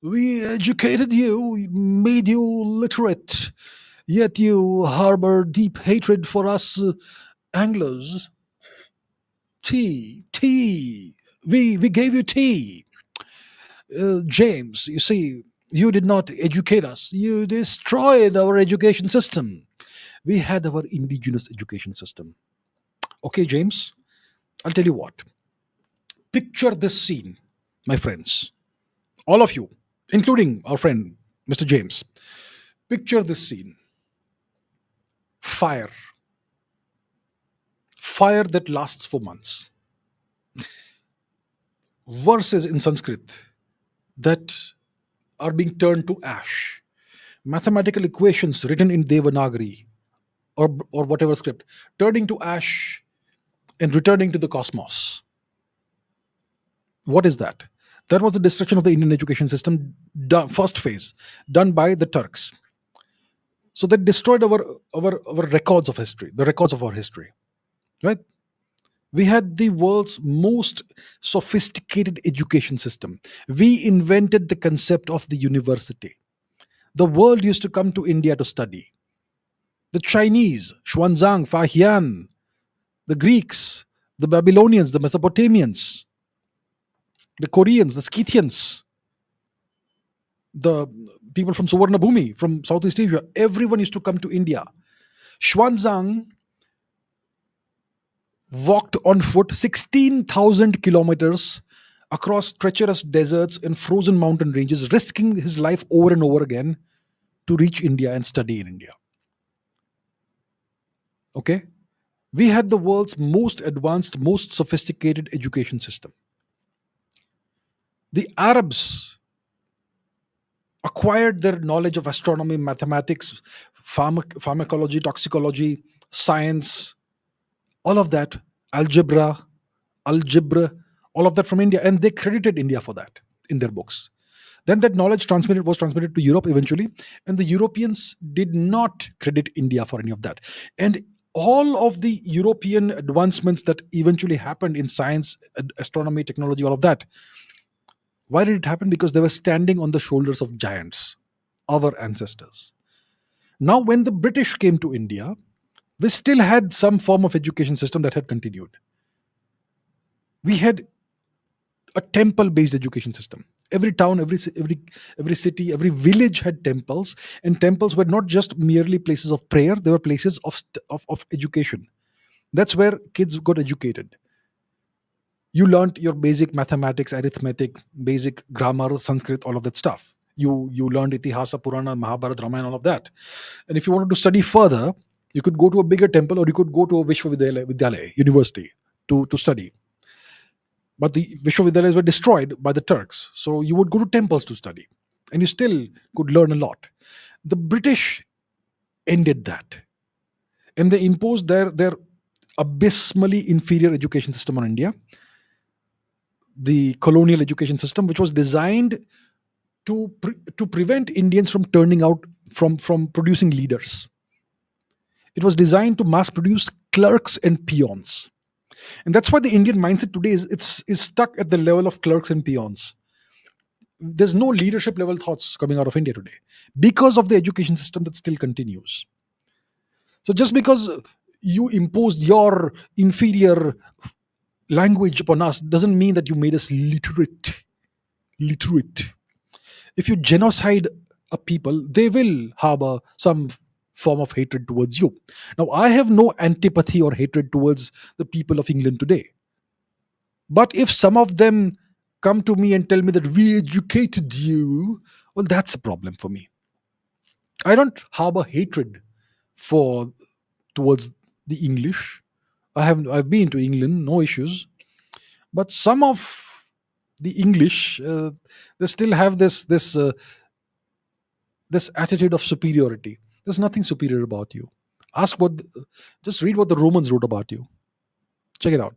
We educated you, we made you literate, yet you harbor deep hatred for us Anglos. Tea. We gave you tea. James, you see, you did not educate us. You destroyed our education system. We had our indigenous education system. Okay, James, I'll tell you what. Picture this scene, my friends. All of you, including our friend, Mr. James. Picture this scene. Fire. Fire that lasts for months. Verses in Sanskrit that are being turned to ash. Mathematical equations written in Devanagari or whatever script, turning to ash and returning to the cosmos. What is that? That was the destruction of the Indian education system, first phase, done by the Turks. So that destroyed our records of history, the records of our history, right? We had the world's most sophisticated education system. We invented the concept of the university. The world used to come to India to study. The Chinese, Xuanzang, Fahian, the Greeks, the Babylonians, the Mesopotamians, the Koreans, the Scythians, the people from Suvarnabhumi, from Southeast Asia, everyone used to come to India. Xuanzang walked on foot 16,000 kilometers across treacherous deserts and frozen mountain ranges, risking his life over and over again to reach India and study in India. Okay? We had the world's most advanced, most sophisticated education system. The Arabs acquired their knowledge of astronomy, mathematics, pharmacology, toxicology, science, all of that, algebra, all of that from India, and they credited India for that in their books. Then that knowledge was transmitted to Europe eventually, and the Europeans did not credit India for any of that. And all of the European advancements that eventually happened in science, astronomy, technology, all of that, why did it happen? Because they were standing on the shoulders of giants, our ancestors. Now, when the British came to India, we still had some form of education system that had continued. We had a temple-based education system. Every town, every city, every village had temples, and temples were not just merely places of prayer; they were places of education. That's where kids got educated. You learned your basic mathematics, arithmetic, basic grammar, Sanskrit, all of that stuff. You learned Itihasa, Purana, Mahabharata, Ramayana, all of that. And if you wanted to study further, you could go to a bigger temple, or you could go to a Vishwavidyalaya, university, to study. But the Vishwavidyalaya's were destroyed by the Turks. So you would go to temples to study. And you still could learn a lot. The British ended that. And they imposed their abysmally inferior education system on India. The colonial education system, which was designed to prevent Indians from turning out, from producing leaders. It was designed to mass produce clerks and peons. And that's why the Indian mindset today is stuck at the level of clerks and peons. There's no leadership level thoughts coming out of India today because of the education system that still continues. So just because you imposed your inferior language upon us doesn't mean that you made us literate. If you genocide a people, they will harbor some form of hatred towards you. Now, I have no antipathy or hatred towards the people of England today. But if some of them come to me and tell me that we educated you, well, that's a problem for me. I don't harbor hatred towards the English. I've been to England, no issues. But some of the English, they still have this attitude of superiority. There's nothing superior about you. Just read what the Romans wrote about you. Check it out.